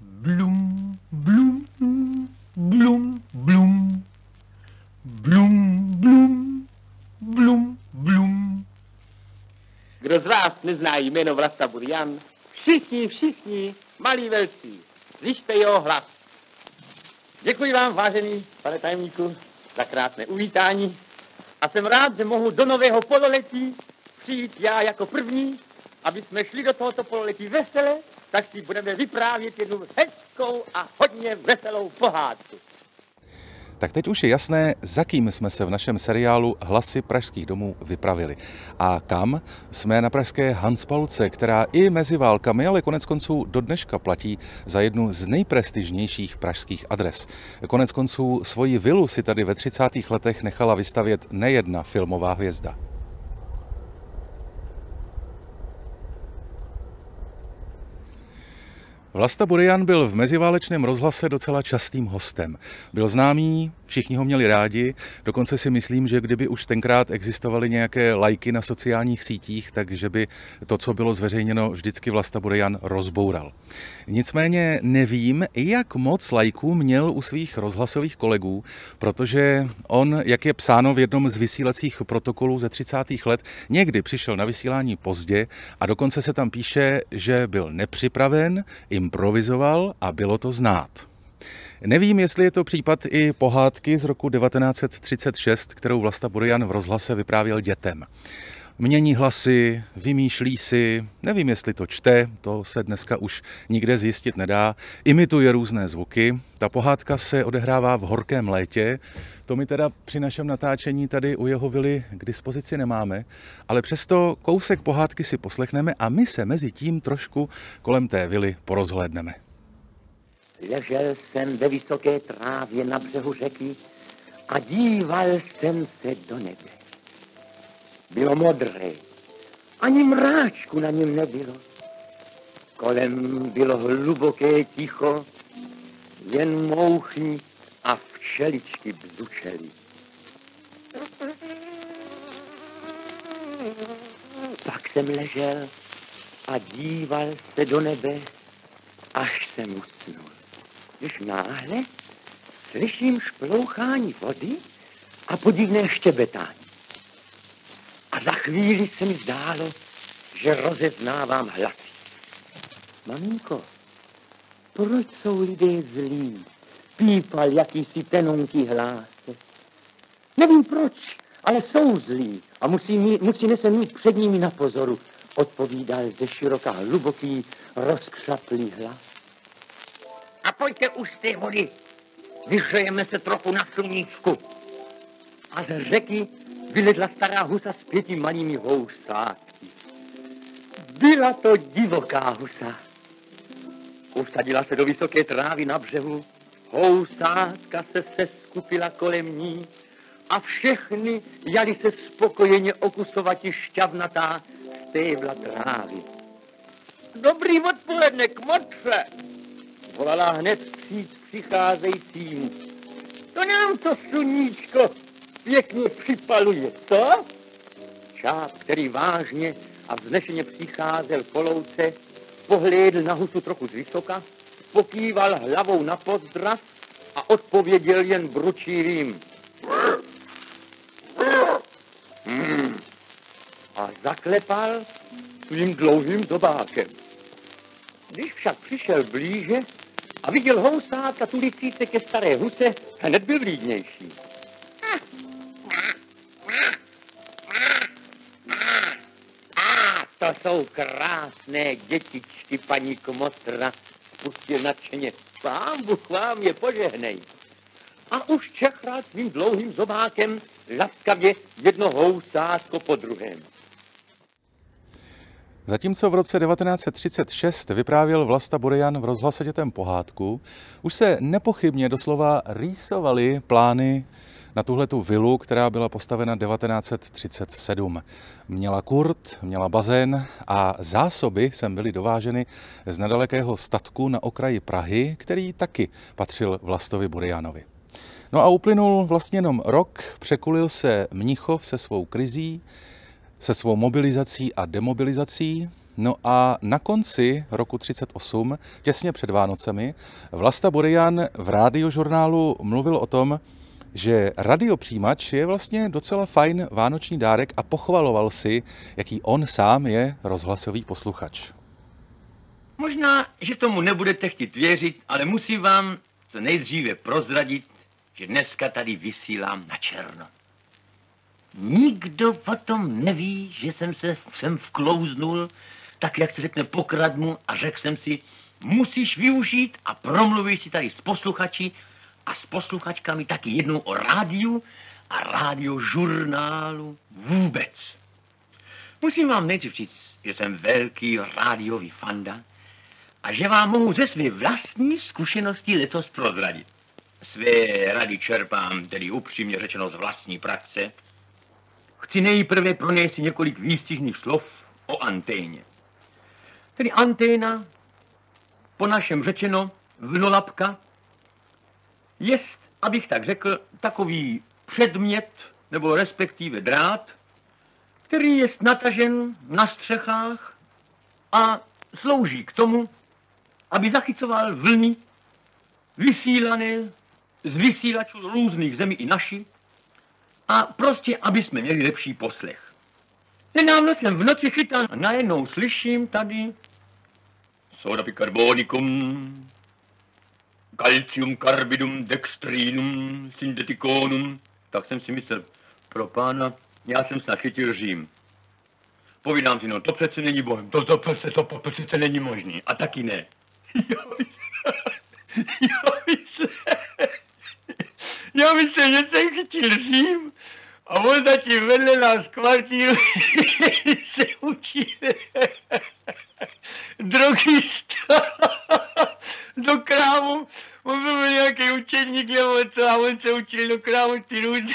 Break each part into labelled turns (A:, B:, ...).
A: Blum, blum, blum, blum. Blum, blum, blum, blum.
B: Kdo z vás nezná jméno Vlasta Burian? Všichni, malí velcí, slyšte jeho hlas. Děkuji vám, vážený pane tajemníku, za krásné uvítání a jsem rád, že mohu do nového pololetí přijít já jako první, aby jsme šli do tohoto pololetí vesele, tak si budeme vyprávět jednu hezkou a hodně veselou pohádku.
C: Tak teď už je jasné, za kým jsme se v našem seriálu Hlasy pražských domů vypravili. A kam? Jsme na pražské Hanspalce, která i mezi válkami, ale koneckonců do dneška platí za jednu z nejprestižnějších pražských adres. Koneckonců svoji vilu si tady ve 30. letech nechala vystavět nejedna filmová hvězda. Vlasta Burian byl v meziválečném rozhlase docela častým hostem. Byl známý, všichni ho měli rádi, dokonce si myslím, že kdyby už tenkrát existovaly nějaké lajky na sociálních sítích, takže by to, co bylo zveřejněno, vždycky Vlasta Burian rozboural. Nicméně nevím, jak moc lajků měl u svých rozhlasových kolegů, protože on, jak je psáno v jednom z vysílacích protokolů ze 30. let, někdy přišel na vysílání pozdě a dokonce se tam píše, že byl nepřipraven, improvizoval a bylo to znát. Nevím, jestli je to případ i pohádky z roku 1936, kterou Vlasta Burian v rozhlase vyprávěl dětem. Mění hlasy, vymýšlí si, nevím, jestli to čte, to se dneska už nikde zjistit nedá, imituje různé zvuky. Ta pohádka se odehrává v horkém létě, to my teda při našem natáčení tady u jeho vily k dispozici nemáme, ale přesto kousek pohádky si poslechneme a my se mezi tím trošku kolem té vily porozhlédneme.
B: Ležel jsem ve vysoké trávě na břehu řeky a díval jsem se do nebe. Bylo modré, ani mráčku na něm nebylo. Kolem bylo hluboké ticho, jen mouchy a včeličky bzučely. Pak jsem ležel a díval se do nebe, až jsem usnul. Když náhle slyším šplouchání vody a podivné štěbetání. A za chvíli se mi zdálo, že rozeznávám hlasy. Maminko, proč jsou lidé zlí? Pípal jakýsi tenonký hlas. Nevím proč, ale jsou zlí a musíme se mít před nimi na pozoru, odpovídal ze široka hluboký, rozkřaplý hlas. A pojďte už z té vody, vyhřejeme se trochu na sluníčku. A z řeky vylezla stará husa s 5 malými housátky. Byla to divoká husa. Usadila se do vysoké trávy na břehu, housátka se seskupila kolem ní a všechny jali se spokojeně okusovati šťavnatá stébla trávy. Dobrý odpoledne, kmotře, volala hned vstříc přicházejícím. To nám to sluníčko pěkně připaluje, co? Čáp, který vážně a vznešeně přicházel po louce, pohlédl na husu trochu zvysoka, pokýval hlavou na pozdrav a odpověděl jen bručivým. A zaklepal svým dlouhým zobákem. Když však přišel blíže a viděl housátka tulicí se ke staré huse, hned byl vlídnější. To jsou krásné dětičky, paní kmotra, spustil nadšeně. Pán Bůh vám je požehnej. A už čechral svým dlouhým zobákem laskavě jedno housátko po druhém.
C: Zatímco v roce 1936 vyprávěl Vlasta Burian v rozhlase dětem pohádku, už se nepochybně doslova rýsovaly plány na tuhletu vilu, která byla postavena 1937. Měla kurt, měla bazén a zásoby sem byly dováženy z nedalekého statku na okraji Prahy, který taky patřil Vlastovi Burianovi. No a uplynul vlastně jenom rok, překulil se Mnichov se svou krizí, se svou mobilizací a demobilizací. No a na konci roku 1938, těsně před Vánocemi, Vlasta Burian v Radiožurnálu mluvil o tom, že radiopřijímač je vlastně docela fajn vánoční dárek a pochvaloval si, jaký on sám je rozhlasový posluchač.
D: Možná, že tomu nebudete chtít věřit, ale musím vám co nejdříve prozradit, že dneska tady vysílám na černo. Nikdo o tom neví, že jsem se sem vklouznul, tak jak se řekne pokradnu a řekl jsem si, musíš využít a promluvíš si tady s posluchači a s posluchačkami taky jednou o rádiu a radiožurnálu vůbec. Musím vám nejdřív říct, že jsem velký rádiový fanda a že vám mohu ze své vlastní zkušenosti lecos prozradit. Své rady čerpám, tedy upřímně řečeno z vlastní praxe. Chci nejprve pronést si několik výstižných slov o anténě. Tedy anténa, po našem řečeno, vlnolapka, jest, abych tak řekl, takový předmět, nebo respektive drát, který je natažen na střechách a slouží k tomu, aby zachycoval vlny vysílané z vysílačů různých zemí i naši a prostě, aby jsme měli lepší poslech. Nedávno jsem v noci chytal a najednou slyším tady soda bicarbonicum, calcium carbidum dextrinum synteticonum. Tak jsem si myslel, pro pána, já jsem snad chytil Řím. Povídám si, no to přece není bohem, to přece není možný. A taky ne. Já myslím, že jsem chytil Řím a on zatím vedle nás kvartíl se učí drogista do krámu. On byl nějaký učeník nebo co a on se učil do krámu ty různý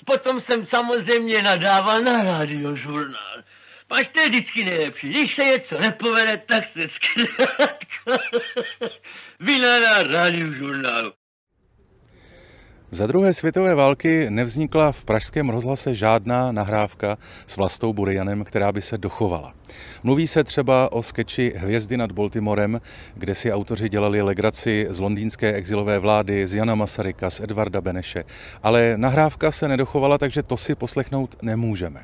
D: Potom jsem samozřejmě nadával na Radiožurnál. Pač to je vždycky nejlepší. Když se něco nepovede, tak se zkrátka vynadá Radiožurnálu.
C: Za druhé světové války nevznikla v pražském rozhlase žádná nahrávka s Vlastou Burianem, která by se dochovala. Mluví se třeba o skeči Hvězdy nad Baltimorem, kde si autoři dělali legraci z londýnské exilové vlády, z Jana Masaryka, z Edvarda Beneše, ale nahrávka se nedochovala, takže to si poslechnout nemůžeme.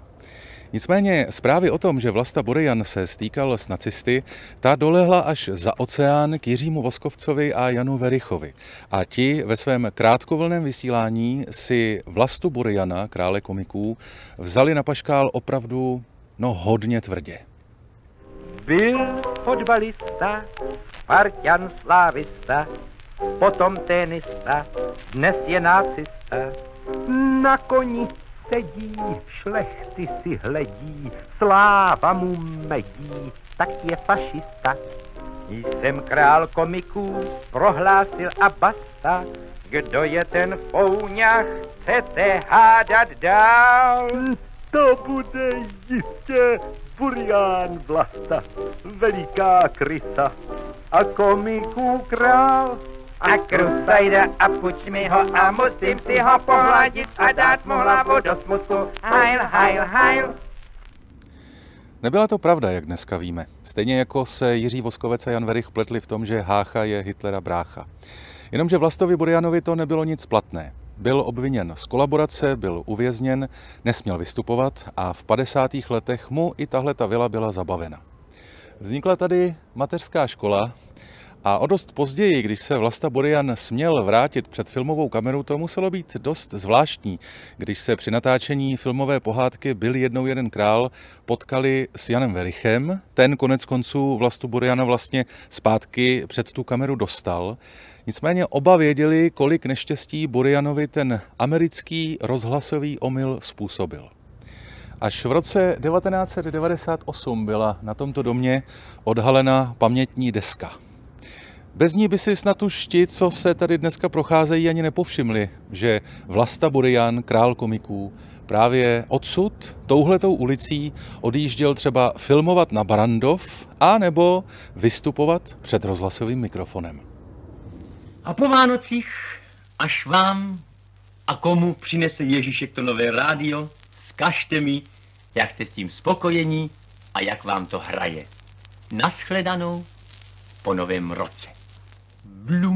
C: Nicméně zprávy o tom, že Vlasta Burian se stýkal s nacisty, ta dolehla až za oceán k Jiřímu Voskovcovi a Janu Verichovi. A ti ve svém krátkovlném vysílání si Vlastu Buriana, krále komiků, vzali na paškál opravdu hodně tvrdě.
E: Byl fotbalista, Spartan slávista, potom tenista, dnes je nacista. Na koni sedí, šlechty si hledí, sláva mu medí, tak je fašista. Jsem král komiků, prohlásil a basta, kdo je ten fouňach, chcete hádat dál? To bude jistě Burian Vlasta, veliká krysa a komiků král. A krusajda a puč mi ho a musím si ho pohladit a dát mu hlavu do smutku. Heil, heil, heil.
C: Nebyla to pravda, jak dneska víme. Stejně jako se Jiří Voskovec a Jan Verich pletli v tom, že Hácha je Hitlera brácha. Jenomže Vlastovi Burianovi to nebylo nic platné. Byl obviněn z kolaborace, byl uvězněn, nesměl vystupovat a v 50. letech mu i tahleta vila byla zabavena. Vznikla tady mateřská škola a o dost později, když se Vlasta Burian směl vrátit před filmovou kameru, to muselo být dost zvláštní, když se při natáčení filmové pohádky Byl jednou jeden král potkali s Janem Verichem. Ten konec konců Vlastu Buriana vlastně zpátky před tu kameru dostal. Nicméně oba věděli, kolik neštěstí Burianovi ten americký rozhlasový omyl způsobil. Až v roce 1998 byla na tomto domě odhalena pamětní deska. Bez ní by si snad už ti, co se tady dneska procházejí, ani nepovšimli, že Vlasta Burian, král komiků, právě odsud, touhletou ulicí, odjížděl třeba filmovat na Barrandov a nebo vystupovat před rozhlasovým mikrofonem.
D: A po Vánocích, až vám a komu přinese Ježíšek to nové rádio, zkažte mi, jak jste s tím spokojení a jak vám to hraje. Naschledanou po novém roce.
A: Blum.